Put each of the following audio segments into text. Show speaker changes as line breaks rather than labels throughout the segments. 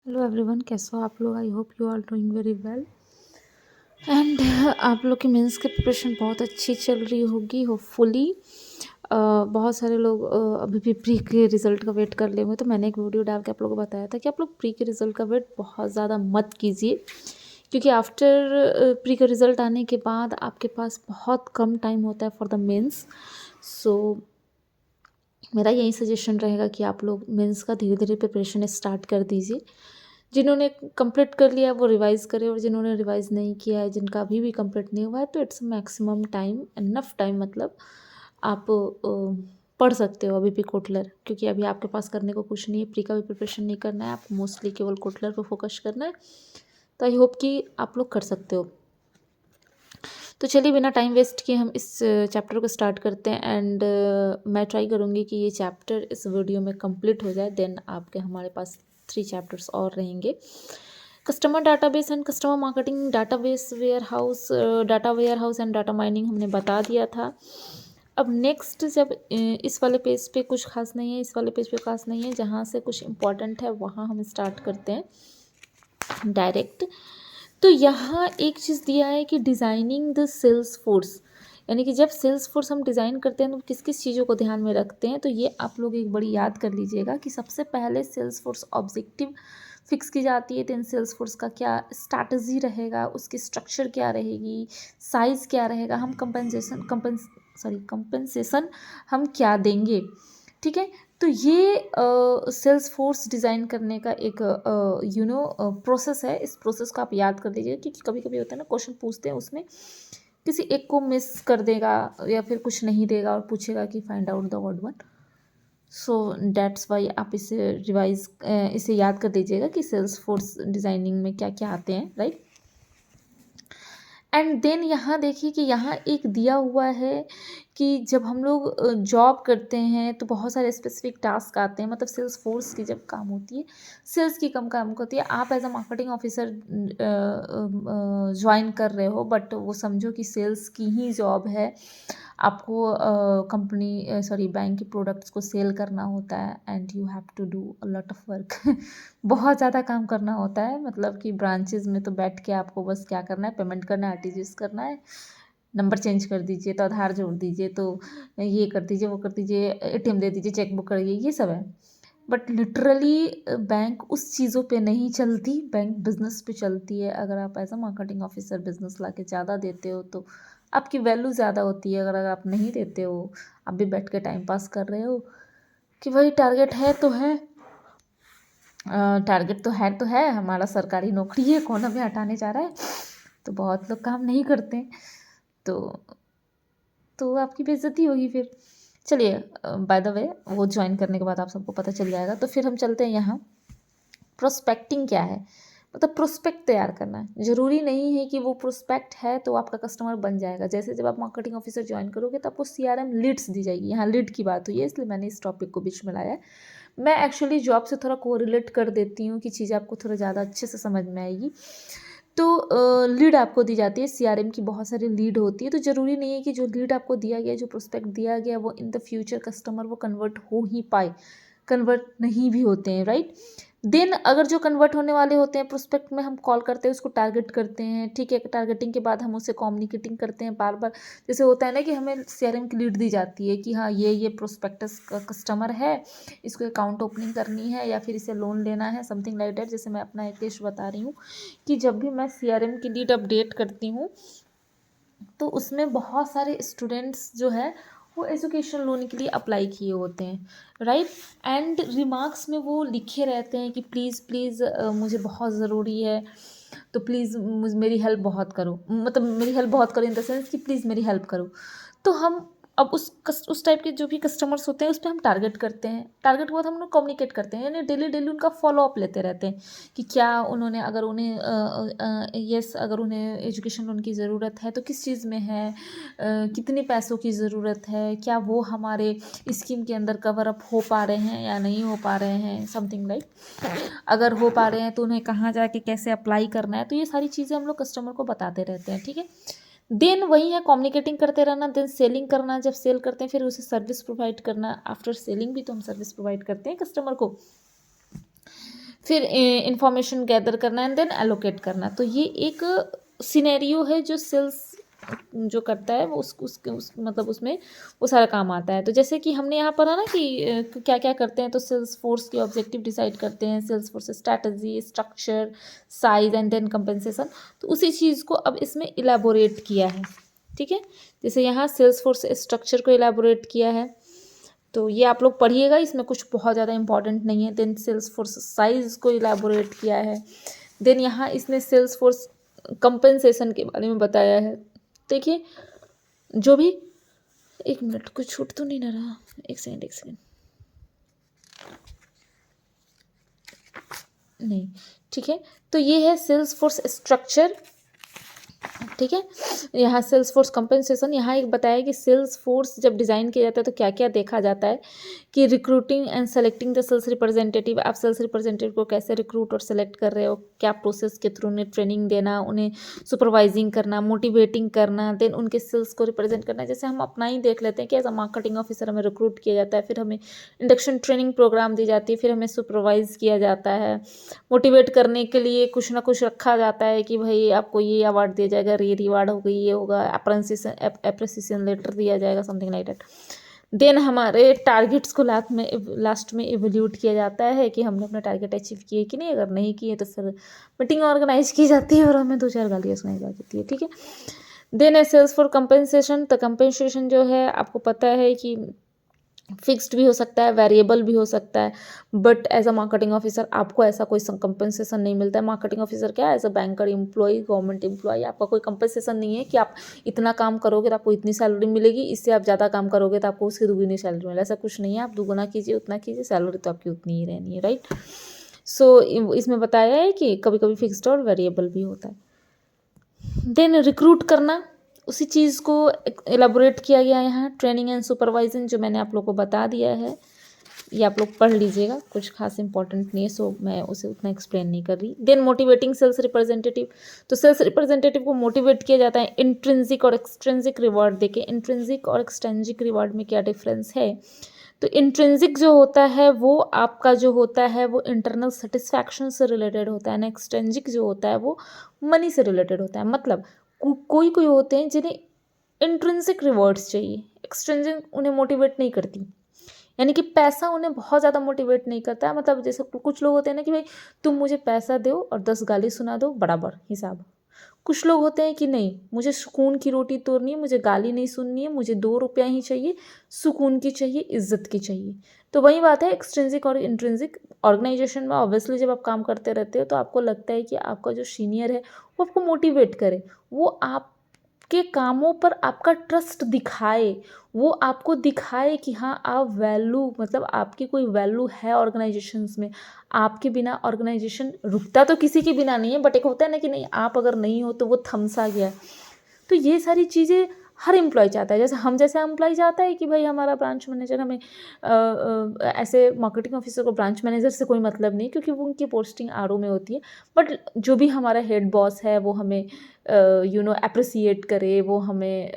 Hello everyone, कैसे हो आप लोग। I hope you are doing very well and आप लोग की मेंस की प्रिपरेशन बहुत अच्छी चल रही होगी होपफुली। बहुत सारे लोग अभी भी प्री के रिज़ल्ट का वेट कर ले हुए, तो मैंने एक वीडियो डाल के आप लोगों को बताया था कि आप लोग प्री के रिज़ल्ट का वेट बहुत ज़्यादा मत कीजिए, क्योंकि आफ्टर प्री का रिज़ल्ट आने के बाद आपके पास बहुत कम टाइम होता है फॉर द मेंस। सो मेरा यही सजेशन रहेगा कि आप लोग मेंस का धीरे धीरे प्रिपरेशन स्टार्ट कर दीजिए। जिन्होंने कंप्लीट कर लिया है वो रिवाइज़ करें, और जिन्होंने रिवाइज़ नहीं किया है, जिनका अभी भी कंप्लीट नहीं हुआ है, तो its maximum time, enough time, मतलब आप पढ़ सकते हो अभी भी कोटलर, क्योंकि अभी आपके पास करने को कुछ नहीं है। प्री का भी प्रिपरेशन नहीं करना है, आपको मोस्टली केवल कोटलर पर फोकस करना है। तो आई होप कि आप लोग कर सकते हो। तो चलिए बिना टाइम वेस्ट किए हम इस चैप्टर को स्टार्ट करते हैं। एंड मैं ट्राई करूँगी कि ये चैप्टर इस वीडियो में कंप्लीट हो जाए, देन आपके हमारे पास 3 चैप्टर्स और रहेंगे। Customer database and customer marketing, database warehouse, data warehouse and data mining हमने बता दिया था। अब नेक्स्ट जब इस वाले पेज पे कुछ खास नहीं है, इस वाले पेज पे खास नहीं है, जहाँ से कुछ इंपॉर्टेंट है वहाँ हम स्टार्ट करते हैं डायरेक्ट। तो यहाँ एक चीज़ दिया है कि डिज़ाइनिंग द सेल्स फोर्स, यानी कि जब सेल्स फोर्स हम डिज़ाइन करते हैं तो किस किस चीज़ों को ध्यान में रखते हैं। तो ये आप लोग एक बड़ी याद कर लीजिएगा कि सबसे पहले सेल्स फोर्स ऑब्जेक्टिव फिक्स की जाती है, देन सेल्स फोर्स का क्या स्ट्रैटेजी रहेगा, उसकी स्ट्रक्चर क्या रहेगी, साइज़ क्या रहेगा, हम कंपनसेशन हम क्या देंगे। ठीक है, तो ये सेल्स फोर्स डिज़ाइन करने का एक प्रोसेस है। इस प्रोसेस को आप याद कर लीजिए, क्योंकि कभी कभी होता है ना, क्वेश्चन पूछते हैं उसमें किसी एक को मिस कर देगा या फिर कुछ नहीं देगा और पूछेगा कि find out the odd one. So that's why आप इसे याद कर दीजिएगा कि सेल्स फोर्स डिज़ाइनिंग में क्या क्या आते हैं, राइट। एंड देन यहाँ देखिए कि यहाँ एक दिया हुआ है कि जब हम लोग जॉब करते हैं तो बहुत सारे स्पेसिफिक टास्क आते हैं, मतलब सेल्स फोर्स की जब काम होती है, सेल्स की कम काम होती है। आप as a marketing officer join कर रहे हो, बट वो समझो कि सेल्स की ही जॉब है। आपको बैंक के प्रोडक्ट्स को सेल करना होता है, and you have to do a lot of work बहुत ज़्यादा काम करना होता है। मतलब कि ब्रांचेज में तो बैठ के आपको बस क्या करना है, पेमेंट करना है, आरटीजीएस करना है, नंबर चेंज कर दीजिए तो आधार जोड़ दीजिए, तो ये कर दीजिए, वो कर दीजिए, एटीएम दे दीजिए, चेक बुक करिए, ये सब है। बट लिटरली बैंक उस चीज़ों पे नहीं चलती, बैंक बिजनेस पे चलती है। अगर आप as a marketing officer business ला के ज़्यादा देते हो तो आपकी वैल्यू ज़्यादा होती है। अगर आप नहीं देते हो, आप भी बैठ के टाइम पास कर रहे हो कि वही टारगेट है तो है, हमारा सरकारी नौकरी है, कौन हमें हटाने जा रहा है। तो बहुत लोग काम नहीं करते, तो आपकी बेइज्जती होगी फिर। चलिए, बाय द वे वो ज्वाइन करने के बाद आप सबको पता चल जाएगा। तो फिर हम चलते हैं यहाँ, प्रोस्पेक्टिंग क्या है। मतलब प्रोस्पेक्ट तैयार करना है, ज़रूरी नहीं है कि वो प्रोस्पेक्ट है तो आपका कस्टमर बन जाएगा। जैसे जब आप मार्केटिंग ऑफिसर ज्वाइन करोगे तो आपको सीआरएम लीड्स दी जाएगी। यहाँ लीड की बात हुई है इसलिए मैंने इस टॉपिक को बीच में लाया है। मैं एक्चुअली जॉब से थोड़ा कोरिलेट कर देती हूँ कि चीज़ें आपको थोड़ा ज़्यादा अच्छे से समझ में आएगी। तो लीड आपको दी जाती है, सीआरएम की बहुत सारी लीड होती है। तो ज़रूरी नहीं है कि जो लीड आपको दिया गया, जो प्रोस्पेक्ट दिया गया, वो इन द फ्यूचर कस्टमर वो कन्वर्ट हो ही पाए, कन्वर्ट नहीं भी होते हैं, राइट। देन अगर जो कन्वर्ट होने वाले होते हैं, प्रोस्पेक्ट में हम कॉल करते हैं, उसको टारगेट करते हैं, ठीक है। टारगेटिंग के बाद हम उससे कम्युनिकेटिंग करते हैं बार बार। जैसे होता है ना कि हमें सीआरएम की लीड दी जाती है कि हाँ ये प्रोस्पेक्टस का कस्टमर है, इसको अकाउंट ओपनिंग करनी है या फिर इसे लोन लेना है, समथिंग लाइक दैट। जैसे मैं अपना एक केस बता रही हूँ कि जब भी मैं सीआरएम की लीड अपडेट करती हूँ तो उसमें बहुत सारे स्टूडेंट्स जो है वो एजुकेशन लोन के लिए अप्लाई किए होते हैं, राइट। एंड रिमार्क्स में वो लिखे रहते हैं कि प्लीज़ प्लीज़ मुझे बहुत ज़रूरी है, तो प्लीज़ मेरी हेल्प बहुत करो, मतलब मेरी हेल्प बहुत करो इन द सेंस कि प्लीज़ मेरी हेल्प करो। तो हम अब उस टाइप के जो भी कस्टमर्स होते हैं उस पर हम टारगेट करते हैं। टारगेट के बाद हम लोग कम्युनिकेट करते हैं, यानी डेली डेली उनका फॉलोअप लेते रहते हैं कि क्या उन्होंने, अगर उन्हें एजुकेशन लोन की ज़रूरत है तो किस चीज़ में है, कितने पैसों की ज़रूरत है, क्या वो हमारे स्कीम के अंदर कवर अप हो पा रहे हैं या नहीं हो पा रहे हैं, समथिंग लाइक। अगर हो पा रहे हैं तो उन्हें कहाँ जाके कैसे अप्लाई करना है। तो ये सारी चीज़ें हम लोग कस्टमर को बताते रहते हैं, ठीक है। देन वही है कम्युनिकेटिंग करते रहना, देन सेलिंग करना। जब सेल करते हैं फिर उसे सर्विस प्रोवाइड करना। आफ्टर सेलिंग भी तो हम सर्विस प्रोवाइड करते हैं कस्टमर को। फिर इंफॉर्मेशन गैदर करना एंड देन एलोकेट करना। तो ये एक सिनेरियो है जो सेल्स जो करता है वो उस मतलब उसमें वो सारा काम आता है। तो जैसे कि हमने यहाँ पढ़ा ना कि क्या क्या करते हैं, तो सेल्स फोर्स के ऑब्जेक्टिव डिसाइड करते हैं, sales force strategy, structure, size and then compensation. तो उसी चीज़ को अब इसमें इलेबोरेट किया है, ठीक है। जैसे यहाँ सेल्स फोर्स स्ट्रक्चर को इलेबोरेट किया है, तो ये आप लोग पढ़िएगा, इसमें कुछ बहुत ज़्यादा इंपॉर्टेंट नहीं है। देन सेल्स फोर्स साइज को इलेबोरेट किया है। देन यहाँ इसने सेल्स फोर्स कंपेंसेशन के बारे में बताया है। देखिए जो भी, एक मिनट, कुछ छूट तो नहीं ना रहा, एक सेकेंड नहीं, ठीक है। तो ये है सेल्स फोर्स स्ट्रक्चर, ठीक है। यहाँ सेल्स फोर्स कंपेंसेशन, यहाँ एक बताया कि सेल्स फोर्स जब डिज़ाइन किया जाता है तो क्या क्या देखा जाता है कि recruiting and selecting the sales representative. आप सेल्स रिप्रेजेंटेटिव को कैसे रिक्रूट और सेलेक्ट कर रहे हो, क्या प्रोसेस के थ्रू उन्हें ट्रेनिंग देना, उन्हें सुपरवाइजिंग करना, मोटिवेटिंग करना, देन उनके सेल्स को रिप्रेजेंट करना। जैसे हम अपना ही देख लेते हैं कि एज अ मार्केटिंग ऑफिसर हमें रिक्रूट किया जाता है, फिर हमें इंडक्शन ट्रेनिंग प्रोग्राम दी जाती है, फिर हमें सुपरवाइज किया जाता है, मोटिवेट करने के लिए कुछ ना कुछ रखा जाता है कि भाई आपको ये अवार्ड दिया जाएगा, ये रिवार्ड होगा, ये होगा, अप्रेसिएशन लेटर दिया जाएगा, समथिंग लाइक दैट। देन हमारे टारगेट्स को लास्ट में इवैल्यूएट किया जाता है कि हमने अपना टारगेट अचीव किए कि नहीं। अगर नहीं किए तो फिर मीटिंग ऑर्गेनाइज की जाती है और हमें 2-4 गालियाँ सुनाई जाती है, ठीक है। देन है सेल्स फॉर कंपेंसेशन। तो कंपेंसेशन जो है आपको पता है कि फिक्स्ड भी हो सकता है, वेरिएबल भी हो सकता है, but as a marketing officer आपको ऐसा कोई कंपनसेशन नहीं मिलता है। मार्केटिंग ऑफिसर क्या है, as a banker employ, government employ, आपका कोई कंपनसेशन नहीं है कि आप इतना काम करोगे तो आपको इतनी सैलरी मिलेगी, इससे आप ज़्यादा काम करोगे तो आपको उसकी दुगनी सैलरी मिलेगी। ऐसा कुछ नहीं है, आप दुगुना कीजिए, उतना कीजिए, सैलरी तो आपकी उतनी ही रहनी है, राइट। सो इसमें बताया है कि कभी कभी फिक्स्ड और वेरिएबल भी होता है। देन रिक्रूट करना, उसी चीज़ को एलाबोरेट किया गया है यहाँ, ट्रेनिंग एंड सुपरवाइजिंग, जो मैंने आप लोग को बता दिया है, ये आप लोग पढ़ लीजिएगा, कुछ खास इंपॉर्टेंट नहीं है, सो मैं उसे उतना एक्सप्लेन नहीं कर रही। Then motivating sales representative. तो सेल्स रिप्रेजेंटेटिव को मोटिवेट किया जाता है इंट्रिंसिक और एक्सट्रिंसिक रिवॉर्ड देके। इंट्रिंसिक और एक्सट्रिंसिक रिवॉर्ड में क्या डिफरेंस है, तो इंट्रिंसिक जो होता है वो आपका जो होता है वो इंटरनल सेटिस्फैक्शन से रिलेटेड होता है, ना एक्सट्रिंसिक जो होता है वो मनी से रिलेटेड होता है। मतलब कोई कोई होते हैं जिन्हें इंट्रिंसिक रिवॉर्ड्स चाहिए, एक्सट्रिंसिक उन्हें मोटिवेट नहीं करती, यानी कि पैसा उन्हें बहुत ज़्यादा मोटिवेट नहीं करता है। मतलब जैसे कुछ लोग होते हैं ना कि भाई तुम मुझे पैसा दो और 10 गाली सुना दो, बराबर हिसाब। कुछ लोग होते हैं कि नहीं, मुझे सुकून की रोटी तोड़नी है, मुझे गाली नहीं सुननी है, मुझे 2 रुपया ही चाहिए, सुकून की चाहिए, इज्जत की चाहिए। तो वही बात है एक्सट्रिंसिक और इंट्रिंसिक। ऑर्गेनाइजेशन में ऑब्वियसली जब आप काम करते रहते हो तो आपको लगता है कि आपका जो सीनियर है वो आपको मोटिवेट करे, वो आपके कामों पर आपका ट्रस्ट दिखाए, वो आपको दिखाए कि हाँ आप वैल्यू, मतलब आपकी कोई वैल्यू है ऑर्गेनाइजेशंस में। आपके बिना ऑर्गेनाइजेशन रुकता तो किसी के बिना नहीं है, बट एक होता है ना कि नहीं, आप अगर नहीं हो तो वो थमसा गया। तो ये सारी चीज़ें हर एम्प्लॉय चाहता है। जैसे हम जैसे एम्प्लॉय चाहता है कि भाई हमारा ब्रांच मैनेजर हमें ऐसे मार्केटिंग ऑफिसर को ब्रांच मैनेजर से कोई मतलब नहीं, क्योंकि वो उनकी पोस्टिंग आरओ में होती है। बट जो भी हमारा हेड बॉस है वो हमें अप्रिसिएट करे, वो हमें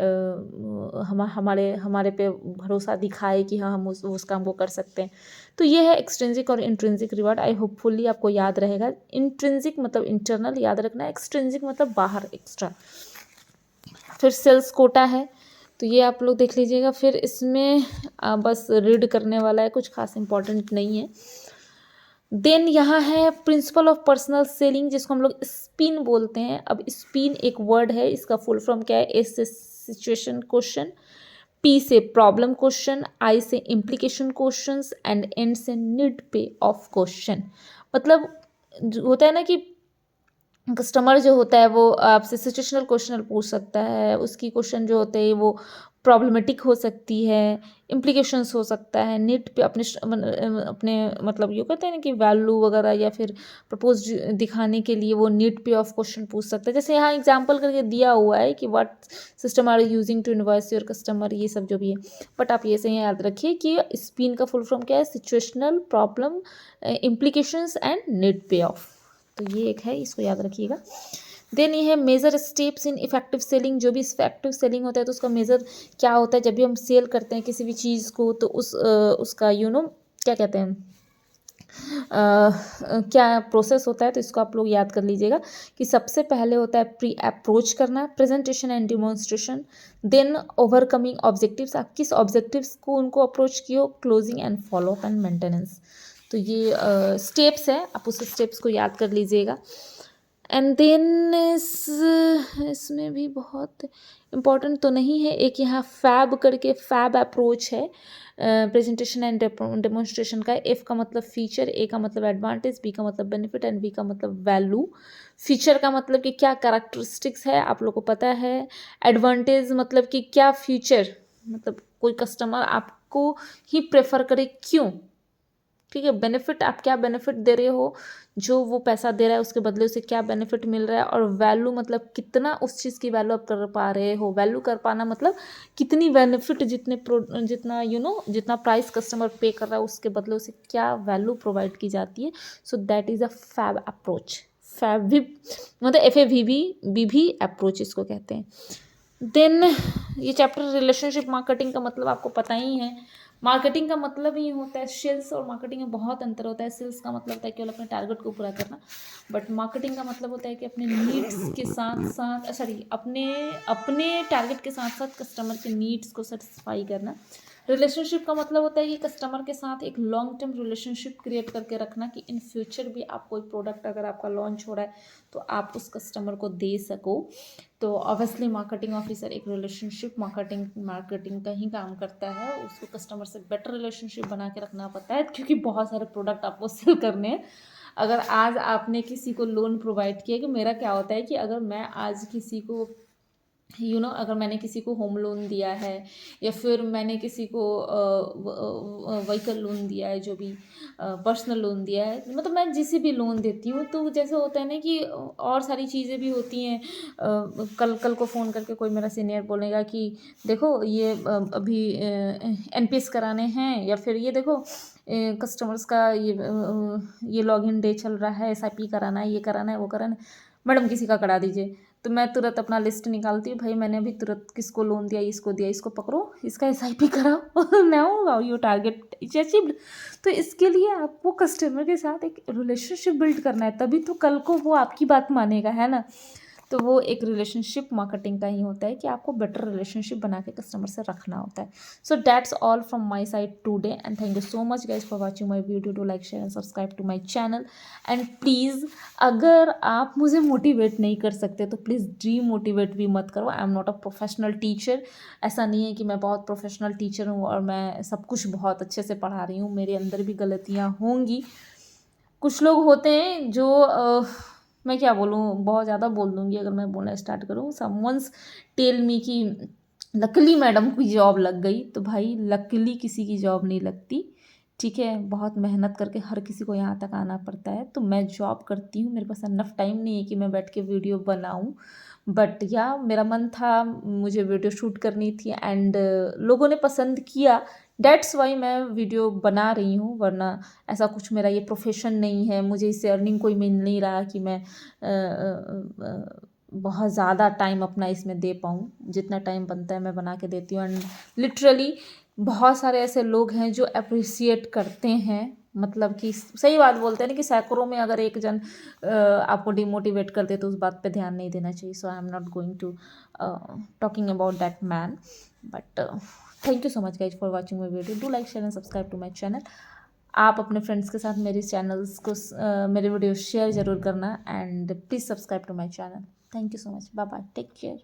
हमारे पे भरोसा दिखाए कि हाँ हम उस काम को कर सकते हैं। तो ये है एक्सट्रिंसिक और इंट्रिंसिक रिवार्ड। आई होपफुली आपको याद रहेगा। इंट्रिंसिक मतलब इंटरनल याद रखना, एक्सट्रिंसिक मतलब बाहर, एक्स्ट्रा। फिर सेल्स कोटा है, तो ये आप लोग देख लीजिएगा। फिर इसमें बस रीड करने वाला है, कुछ खास इंपॉर्टेंट नहीं है। देन यहाँ है प्रिंसिपल ऑफ पर्सनल सेलिंग, जिसको हम लोग स्पिन बोलते हैं। अब स्पिन एक वर्ड है, इसका फुल फॉर्म क्या है, एस से सिचुएशन क्वेश्चन, पी से प्रॉब्लम क्वेश्चन, आई से इम्प्लीकेशन क्वेश्चंस एंड एन से नीड पे ऑफ क्वेश्चन। मतलब होता है ना कि कस्टमर जो होता है वो आपसे सिचुएशनल क्वेश्चन पूछ सकता है, उसकी क्वेश्चन जो होते हैं वो प्रॉब्लमेटिक हो सकती है, इम्प्लीकेशंस हो सकता है, नीड पे अपने मतलब ये कहते हैं ना कि वैल्यू वगैरह या फिर प्रपोज दिखाने के लिए वो नीड पे ऑफ क्वेश्चन पूछ सकता है। जैसे यहाँ एग्जांपल करके दिया हुआ है कि what system are using to invoice your customer, ये सब जो भी है। बट आप ये से याद रखिए कि स्पिन का फुल फॉर्म क्या है, situational, problem, implications and need पे ऑफ। तो ये एक है, इसको याद रखिएगा। देन ये है major steps in effective selling. जो भी इफेक्टिव सेलिंग होता है तो उसका मेजर क्या होता है, जब भी हम सेल करते हैं किसी भी चीज़ को तो उसका क्या कहते हैं, क्या प्रोसेस होता है, तो इसको आप लोग याद कर लीजिएगा कि सबसे पहले होता है प्री अप्रोच करना, presentation and demonstration, then overcoming objectives, आप किस ऑब्जेक्टिव्स को उनको अप्रोच किए हो, closing and follow up and maintenance. तो ये स्टेप्स है, आप उस स्टेप्स को याद कर लीजिएगा। एंड देन इसमें भी बहुत इम्पोर्टेंट तो नहीं है, एक यहाँ फैब करके फैब अप्रोच है प्रेजेंटेशन एंड डेमोन्स्ट्रेशन का। एफ का मतलब फीचर, ए का मतलब एडवांटेज, बी का मतलब बेनिफिट एंड वी का मतलब वैल्यू। फीचर का मतलब कि क्या कैरेक्टरिस्टिक्स है, आप लोग को पता है। एडवांटेज मतलब कि क्या फीचर, मतलब कोई कस्टमर आपको ही प्रेफर करे, क्यों, ठीक है। बेनिफिट, आप क्या बेनिफिट दे रहे हो, जो वो पैसा दे रहा है उसके बदले उसे क्या बेनिफिट मिल रहा है। और वैल्यू मतलब कितना उस चीज़ की वैल्यू आप कर पा रहे हो। वैल्यू कर पाना मतलब कितनी बेनिफिट, जितना जितना प्राइस कस्टमर पे कर रहा है उसके बदले उसे क्या वैल्यू प्रोवाइड की जाती है। So that is a FAB approach. FAB भी मतलब FAVB अप्रोच इसको कहते हैं। देन ये चैप्टर रिलेशनशिप मार्केटिंग का मतलब आपको पता ही है। मार्केटिंग का मतलब ही होता है, सेल्स और मार्केटिंग में बहुत अंतर होता है। सेल्स का मतलब होता है केवल अपने टारगेट को पूरा करना, बट मार्केटिंग का मतलब होता है कि अपने नीड्स के साथ साथ, सॉरी, अपने अपने टारगेट के साथ साथ कस्टमर के नीड्स को सेटिस्फाई करना। रिलेशनशिप का मतलब होता है कि कस्टमर के साथ एक लॉन्ग टर्म रिलेशनशिप क्रिएट करके रखना, कि इन फ्यूचर भी आप कोई प्रोडक्ट अगर आपका लॉन्च हो रहा है तो आप उस कस्टमर को दे सको। तो ऑब्वियसली मार्केटिंग ऑफिसर एक रिलेशनशिप मार्केटिंग का ही काम करता है। उसको कस्टमर से बेटर रिलेशनशिप बना के रखना पड़ता है, क्योंकि बहुत सारे प्रोडक्ट आपको सेल करने हैं। अगर आज आपने किसी को लोन प्रोवाइड किया, कि मेरा क्या होता है कि अगर मैं आज किसी को अगर मैंने किसी को होम लोन दिया है, या फिर मैंने किसी को व्हीकल लोन दिया है, जो भी पर्सनल लोन दिया है, मतलब मैं जिसे भी लोन देती हूँ, तो जैसे होता है ना कि और सारी चीज़ें भी होती हैं। कल को फ़ोन करके कोई मेरा सीनियर बोलेगा कि देखो ये अभी NPS कराने हैं, या फिर ये देखो कस्टमर्स का ये लॉगिन डे चल रहा है, SIP कराना है, ये कराना है, वो कराना है, मैडम किसी का करा दीजिए। तो मैं तुरंत अपना लिस्ट निकालती हूँ, भाई मैंने अभी तुरंत किसको लोन दिया, इसको पकड़ो, इसका SIP कराओ now your target is achieved. तो इसके लिए आपको कस्टमर के साथ एक रिलेशनशिप बिल्ड करना है, तभी तो कल को वो आपकी बात मानेगा, है ना। तो वो एक रिलेशनशिप मार्केटिंग का ही होता है कि आपको बेटर रिलेशनशिप बना के कस्टमर से रखना होता है। So that's all from my side today, and thank you so much guys for watching my video. Do like, share and subscribe to my channel. And please, अगर आप मुझे मोटिवेट नहीं कर सकते तो प्लीज़ डीमोटिवेट भी मत करो। आई am not a professional teacher. ऐसा नहीं है कि मैं बहुत प्रोफेशनल टीचर हूँ और मैं सब कुछ बहुत अच्छे से पढ़ा रही हूँ, मेरे अंदर भी गलतियाँ होंगी। कुछ लोग होते हैं जो मैं क्या बोलूँ, बहुत ज़्यादा बोल दूँगी अगर मैं बोलना स्टार्ट करूँ। समवंस टेल मी कि लकीली मैडम की जॉब लग गई, तो भाई लकीली किसी की जॉब नहीं लगती, ठीक है। बहुत मेहनत करके हर किसी को यहाँ तक आना पड़ता है। तो मैं जॉब करती हूँ, मेरे पास इनफ टाइम नहीं है कि मैं बैठ के वीडियो बनाऊँ, बट या मेरा मन था, मुझे वीडियो शूट करनी थी, एंड लोगों ने पसंद किया, डेट्स वाई मैं वीडियो बना रही हूँ। वरना ऐसा कुछ मेरा ये प्रोफेशन नहीं है, मुझे इससे अर्निंग कोई मिल नहीं रहा कि मैं बहुत ज़्यादा टाइम अपना इसमें दे पाऊँ। जितना टाइम बनता है मैं बना के देती हूँ, एंड लिटरली बहुत सारे ऐसे लोग हैं जो अप्रिसिएट करते हैं। मतलब कि सही बात बोलते हैं ना कि सैकड़ों में अगर एक जन आपको डिमोटिवेट कर दे तो उस बात पे ध्यान नहीं देना चाहिए। So I am not going to talking about that man, but thank you so much guys for watching my video. Do like, share and subscribe to my channel. आप अपने फ्रेंड्स के साथ मेरे चैनल्स को मेरे वीडियो शेयर ज़रूर करना, and please subscribe to my channel. Thank you so much, bye bye, take care.